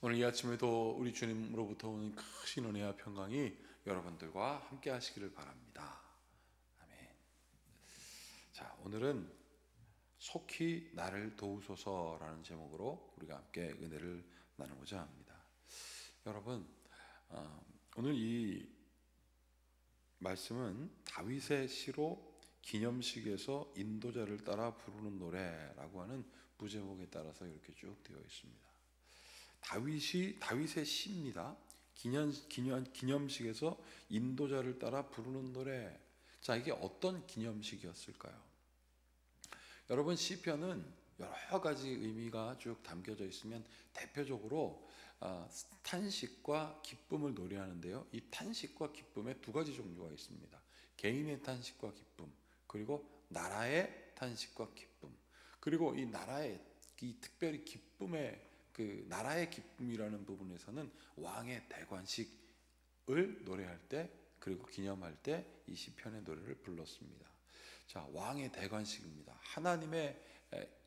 오늘 이 아침에도 우리 주님으로부터 오는 크신 은혜와 평강이 여러분들과 함께 하시기를 바랍니다. 아멘. 자, 오늘은 속히 나를 도우소서라는 제목으로 우리가 함께 은혜를 나누고자 합니다. 여러분, 오늘 이 말씀은 다윗의 시로 기념식에서 인도자를 따라 부르는 노래라고 하는 부제목에 따라서 이렇게 쭉 되어 있습니다. 다윗의 시입니다. 기념식에서 인도자를 따라 부르는 노래. 자, 이게 어떤 기념식이었을까요? 여러분, 시편은 여러 가지 의미가 쭉 담겨져 있으면 대표적으로 탄식과 기쁨을 노래하는데요. 이 탄식과 기쁨에 두 가지 종류가 있습니다. 개인의 탄식과 기쁨, 그리고 나라의 탄식과 기쁨. 그리고 이 나라의, 이 특별히 기쁨의 그 나라의 기쁨이라는 부분에서는 왕의 대관식을 노래할 때, 그리고 기념할 때 이 시편의 노래를 불렀습니다. 자, 왕의 대관식입니다. 하나님의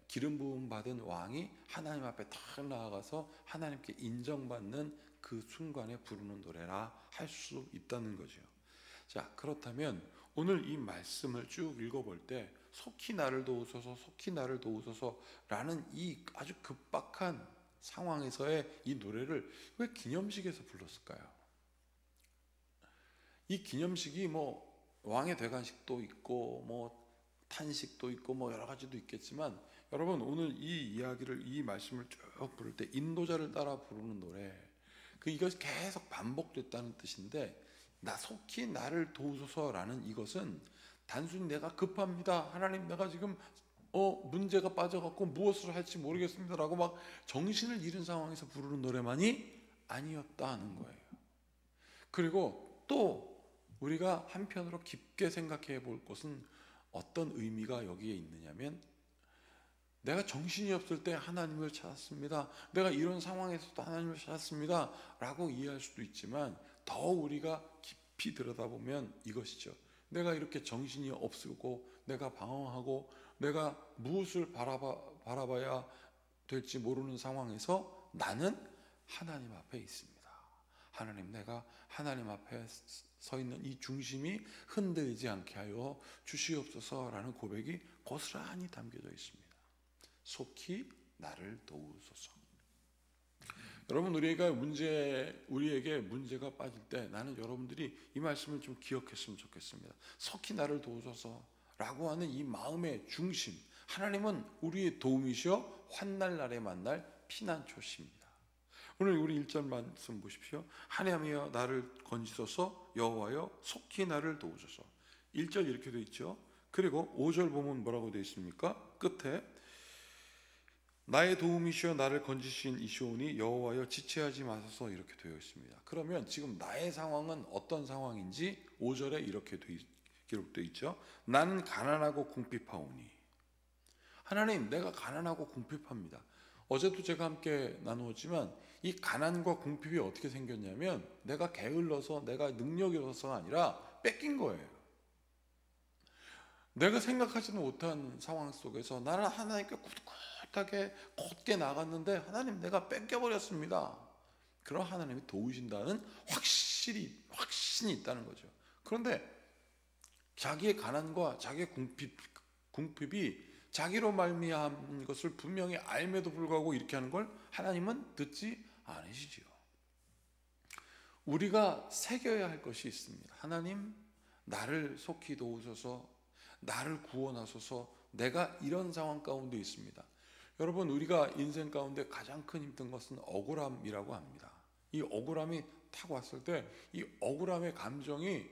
기름 부음 받은 왕이 하나님 앞에 탁 나아가서 하나님께 인정받는 그 순간에 부르는 노래라 할 수 있다는 거죠. 자, 그렇다면 오늘 이 말씀을 쭉 읽어볼 때 속히 나를 도우소서, 속히 나를 도우소서라는 이 아주 급박한 상황에서의 이 노래를 왜 기념식에서 불렀을까요? 이 기념식이 왕의 대관식도 있고 탄식도 있고 여러 가지도 있겠지만, 여러분, 오늘 이 말씀을 쭉 부를 때 인도자를 따라 부르는 노래, 이것이 계속 반복됐다는 뜻인데, 속히 나를 도우소서라는 이것은 단순히 내가 급합니다, 하나님 내가 지금 문제가 빠져갖고 무엇을 할지 모르겠습니다 라고 막 정신을 잃은 상황에서 부르는 노래만이 아니었다는 거예요. 그리고 또 우리가 한편으로 깊게 생각해 볼 것은 어떤 의미가 여기에 있느냐면, 내가 정신이 없을 때 하나님을 찾았습니다, 내가 이런 상황에서도 하나님을 찾았습니다 라고 이해할 수도 있지만, 더 우리가 깊이 들여다보면 이것이죠. 내가 이렇게 정신이 없고 내가 방황하고 내가 무엇을 바라봐야 될지 모르는 상황에서 나는 하나님 앞에 있습니다. 하나님, 내가 하나님 앞에 서 있는 이 중심이 흔들리지 않게 하여 주시옵소서라는 고백이 고스란히 담겨져 있습니다. 속히 나를 도우소서. 여러분, 우리에게 문제가 빠질 때 나는 여러분들이 이 말씀을 좀 기억했으면 좋겠습니다. 속히 나를 도우소서라고 하는 이 마음의 중심, 하나님은 우리의 도움이시여 환난 날에 만날 피난처십니다. 오늘 우리 1절 말씀 보십시오. 하나님이여 나를 건지소서, 여호와여 속히 나를 도우소서. 1절 이렇게 되어 있죠. 그리고 5절 보면 뭐라고 되어 있습니까? 끝에 나의 도움이시여 나를 건지신 이시오니 여호와여 지체하지 마소서, 이렇게 되어 있습니다. 그러면 지금 나의 상황은 어떤 상황인지 5절에 이렇게 기록되어 있죠. 나는 가난하고 궁핍하오니. 하나님, 내가 가난하고 궁핍합니다. 어제도 제가 함께 나누었지만 이 가난과 궁핍이 어떻게 생겼냐면, 내가 게을러서, 내가 능력이 없어서가 아니라 뺏긴 거예요. 내가 생각하지는 못한 상황 속에서 나는 하나님께 꿋꿋하게 곧게 나갔는데, 하나님, 내가 뺏겨버렸습니다. 그럼 하나님이 도우신다는 확신이 있다는 거죠. 그런데 자기의 가난과 자기의 궁핍이 자기로 말미암은 것을 분명히 알매도 불구하고 이렇게 하는 걸 하나님은 듣지 않으시지요. 우리가 새겨야 할 것이 있습니다. 하나님, 나를 속히 도우소서, 나를 구원하소서, 내가 이런 상황 가운데 있습니다. 여러분, 우리가 인생 가운데 가장 큰 힘든 것은 억울함이라고 합니다. 이 억울함이 탁 왔을 때 이 억울함의 감정이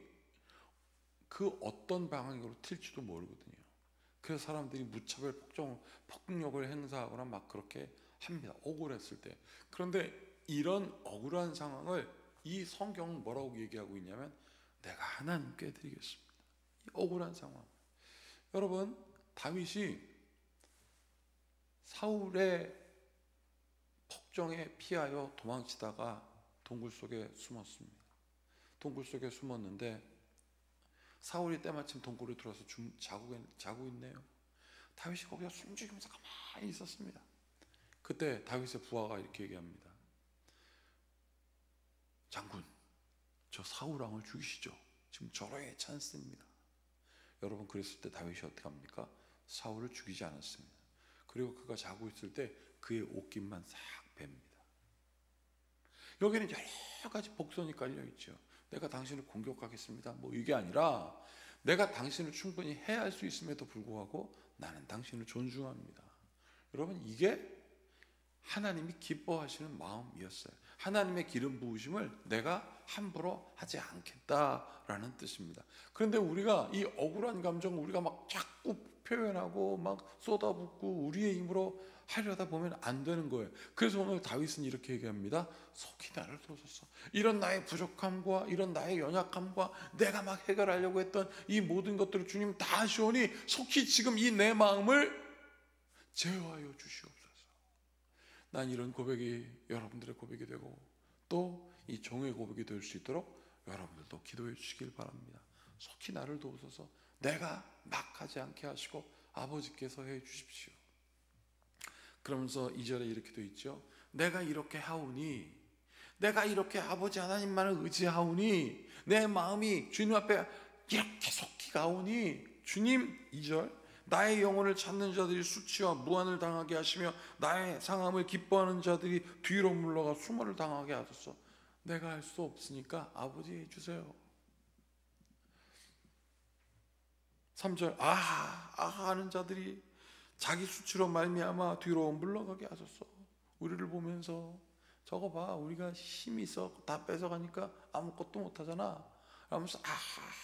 그 어떤 방향으로 튈지도 모르거든요. 그래서 사람들이 무차별 폭력을 행사하거나 막 그렇게 합니다, 억울했을 때. 그런데 이런 억울한 상황을 이 성경은 뭐라고 얘기하고 있냐면, 내가 하나님께 드리겠습니다, 이 억울한 상황. 여러분, 다윗이 사울의 폭정에 피하여 도망치다가 동굴 속에 숨었습니다. 동굴 속에 숨었는데 사울이 때마침 동굴에 들어와서 자고 있네요. 다윗이 거기서 숨죽이면서 가만히 있었습니다. 그때 다윗의 부하가 이렇게 얘기합니다. 장군, 저 사울 왕을 죽이시죠. 지금 절호의 찬스입니다. 여러분, 그랬을 때 다윗이 어떻게 합니까? 사울을 죽이지 않았습니다. 그리고 그가 자고 있을 때 그의 옷깃만 싹 뺍니다. 여기는 여러 가지 복선이 깔려 있죠. 내가 당신을 공격하겠습니다, 뭐 이게 아니라 내가 당신을 충분히 해할 수 있음에도 불구하고 나는 당신을 존중합니다. 여러분, 이게 하나님이 기뻐하시는 마음이었어요. 하나님의 기름 부으심을 내가 함부로 하지 않겠다라는 뜻입니다. 그런데 우리가 이 억울한 감정을 우리가 막 자꾸 표현하고 막 쏟아붓고 우리의 힘으로 하려다 보면 안 되는 거예요. 그래서 오늘 다윗은 이렇게 얘기합니다. 속히 나를 도우소서. 이런 나의 부족함과 이런 나의 연약함과 내가 막 해결하려고 했던 이 모든 것들을 주님 다 아시오니 속히 지금 이 내 마음을 제어하여 주시옵소서. 난 이런 고백이 여러분들의 고백이 되고 또 이 종의 고백이 될 수 있도록 여러분들도 기도해 주시길 바랍니다. 속히 나를 도우소서. 내가 막 하지 않게 하시고 아버지께서 해 주십시오. 그러면서 2절에 이렇게 되어 있죠. 내가 이렇게 하오니, 내가 이렇게 아버지 하나님만을 의지하오니 내 마음이 주님 앞에 이렇게 속히 가오니, 주님, 2절, 나의 영혼을 찾는 자들이 수치와 무한을 당하게 하시며 나의 상함을 기뻐하는 자들이 뒤로 물러가 수모를 당하게 하소서. 내가 할 수 없으니까 아버지 해주세요. 3절, 아하 하는 자들이 자기 수치로 말미암아 뒤로 물러가게 하소서. 우리를 보면서 저거 봐, 우리가 힘이 있어 다 뺏어가니까 아무것도 못하잖아 하면서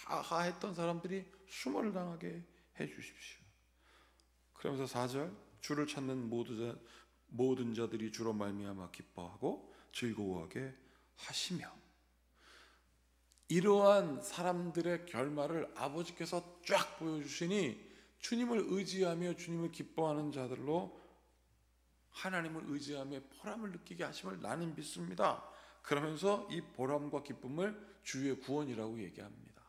아하 했던 사람들이 수모를 당하게 해주십시오. 그러면서 4절, 주를 찾는 모든 자들이 주로 말미암아 기뻐하고 즐거워하게 하시며, 이러한 사람들의 결말을 아버지께서 쫙 보여주시니 주님을 의지하며 주님을 기뻐하는 자들로 하나님을 의지하며 보람을 느끼게 하심을 나는 믿습니다. 그러면서 이 보람과 기쁨을 주의 구원이라고 얘기합니다.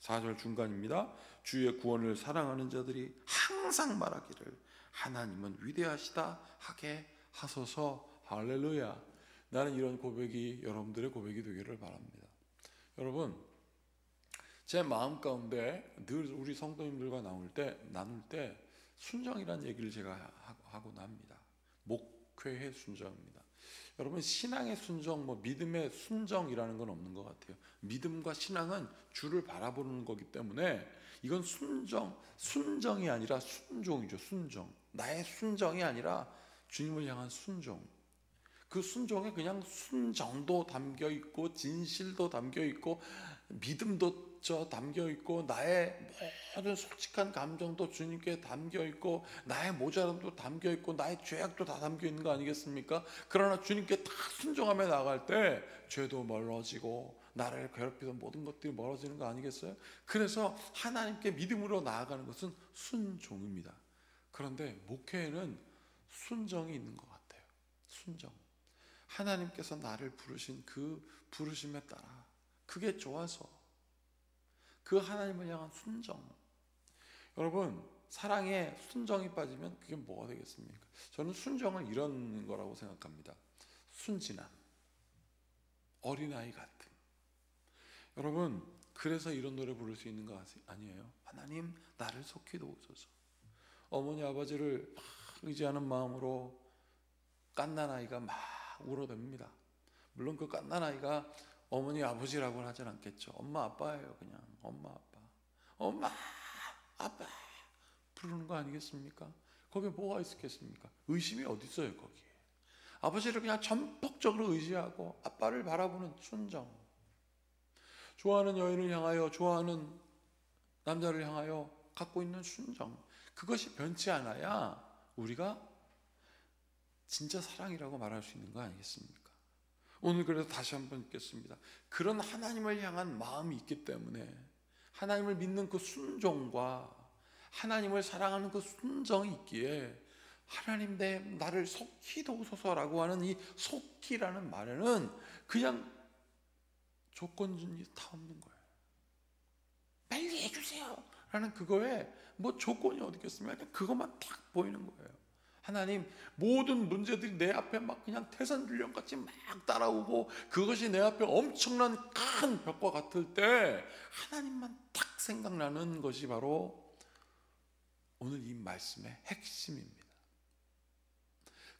4절 중간입니다. 주의 구원을 사랑하는 자들이 항상 말하기를 하나님은 위대하시다 하게 하소서. 할렐루야. 나는 이런 고백이 여러분들의 고백이 되기를 바랍니다. 여러분, 제 마음 가운데 늘 우리 성도님들과 나눌 때 순정이라는 얘기를 제가 하곤 합니다. 목회의 순정입니다. 여러분, 신앙의 순정, 믿음의 순정이라는 건 없는 것 같아요. 믿음과 신앙은 주를 바라보는 거기 때문에 이건 순정이 아니라 순종이죠. 순종. 나의 순정이 아니라 주님을 향한 순종. 그 순종에 그냥 순정도 담겨 있고 진실도 담겨 있고 믿음도 담겨 있고 나의 모든 솔직한 감정도 주님께 담겨 있고 나의 모자람도 담겨 있고 나의 죄악도 다 담겨 있는 거 아니겠습니까? 그러나 주님께 다 순종하며 나갈 때 죄도 멀어지고 나를 괴롭히던 모든 것들이 멀어지는 거 아니겠어요? 그래서 하나님께 믿음으로 나아가는 것은 순종입니다. 그런데 목회에는 순정이 있는 것 같아요. 순정. 하나님께서 나를 부르신 그 부르심에 따라 그게 좋아서 그 하나님을 향한 순정. 여러분, 사랑에 순정이 빠지면 그게 뭐가 되겠습니까? 저는 순정을 이런 거라고 생각합니다. 순진한 어린아이 같은. 여러분, 그래서 이런 노래 부를 수 있는 거 아니에요? 하나님 나를 속히 도우소서. 어머니 아버지를 막 의지하는 마음으로 갓난아이가 막 울어댑니다. 물론 그 갓난아이가 어머니 아버지라고는 하진 않겠죠. 엄마 아빠예요. 그냥 엄마 아빠, 엄마 아빠 부르는 거 아니겠습니까? 거기에 뭐가 있겠습니까? 의심이 어디 있어요 거기에. 아버지를 그냥 전폭적으로 의지하고 아빠를 바라보는 순정. 좋아하는 여인을 향하여, 좋아하는 남자를 향하여 갖고 있는 순정. 그것이 변치 않아야 우리가 진짜 사랑이라고 말할 수 있는 거 아니겠습니까? 오늘 그래서 다시 한번 읽겠습니다. 그런 하나님을 향한 마음이 있기 때문에 하나님을 믿는 그 순종과 하나님을 사랑하는 그 순정이 있기에 하나님 나를 속히 도우소서라고 하는 이 속히라는 말에는 그냥 조건이 다 없는 거예요. 빨리 해주세요 라는 그거에 뭐 조건이 어디 있겠습니까? 그냥 그것만 딱 보이는 거예요. 하나님, 모든 문제들이 내 앞에 막 그냥 태산불령같이 막 따라오고 그것이 내 앞에 엄청난 큰 벽과 같을 때 하나님만 딱 생각나는 것이 바로 오늘 이 말씀의 핵심입니다.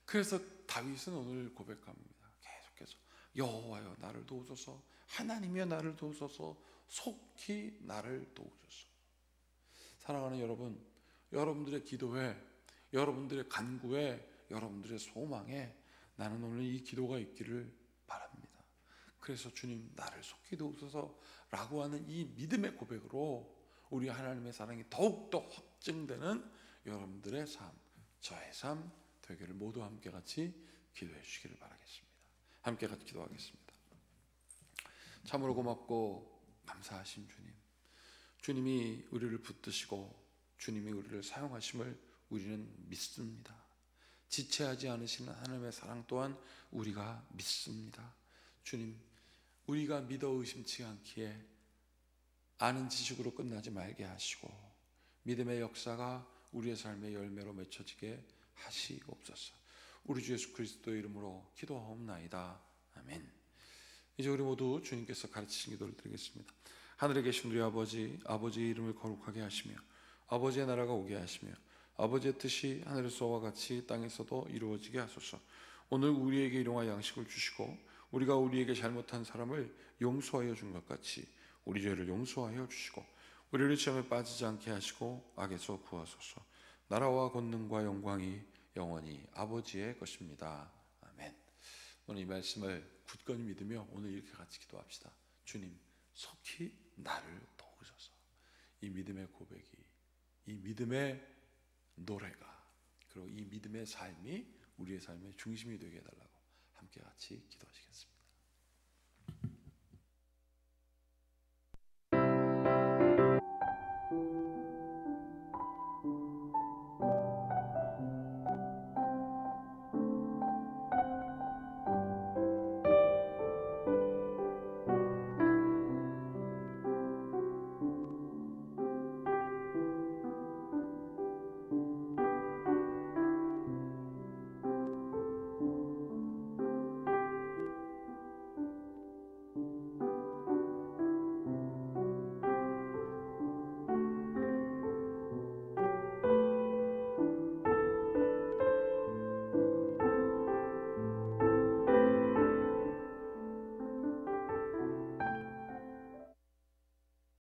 그래서 다윗은 오늘 고백합니다. 계속해서 여호와여 나를 도우소서, 하나님이여 나를 도우소서, 속히 나를 도우소서. 사랑하는 여러분, 여러분들의 기도에, 여러분들의 간구에, 여러분들의 소망에 나는 오늘 이 기도가 있기를 바랍니다. 그래서 주님 나를 속히 도우소서 라고 하는 이 믿음의 고백으로 우리 하나님의 사랑이 더욱더 확증되는 여러분들의 삶, 저의 삶 되기를 모두 함께 같이 기도해 주시기를 바라겠습니다. 함께 같이 기도하겠습니다. 참으로 고맙고 감사하신 주님, 주님이 우리를 붙드시고 주님이 우리를 사용하심을 우리는 믿습니다. 지체하지 않으시는 하나님의 사랑 또한 우리가 믿습니다. 주님, 우리가 믿어 의심치 않기에 아는 지식으로 끝나지 말게 하시고 믿음의 역사가 우리의 삶의 열매로 맺혀지게 하시옵소서. 우리 주 예수 그리스도의 이름으로 기도하옵나이다. 아멘. 이제 우리 모두 주님께서 가르치신 기도를 드리겠습니다. 하늘에 계신 우리 아버지, 아버지의 이름을 거룩하게 하시며 아버지의 나라가 오게 하시며 아버지의 뜻이 하늘에서와 같이 땅에서도 이루어지게 하소서. 오늘 우리에게 일용할 양식을 주시고 우리가 우리에게 잘못한 사람을 용서하여 준 것 같이 우리 죄를 용서하여 주시고 우리를 시험에 빠지지 않게 하시고 악에서 구하소서. 나라와 권능과 영광이 영원히 아버지의 것입니다. 아멘. 오늘 이 말씀을 굳건히 믿으며 오늘 이렇게 같이 기도합시다. 주님, 속히 나를 도우소서. 이 믿음의 고백이, 이 믿음의 노래가, 그리고 이 믿음의 삶이 우리의 삶의 중심이 되게 해달라고 함께 같이 기도하시겠습니다.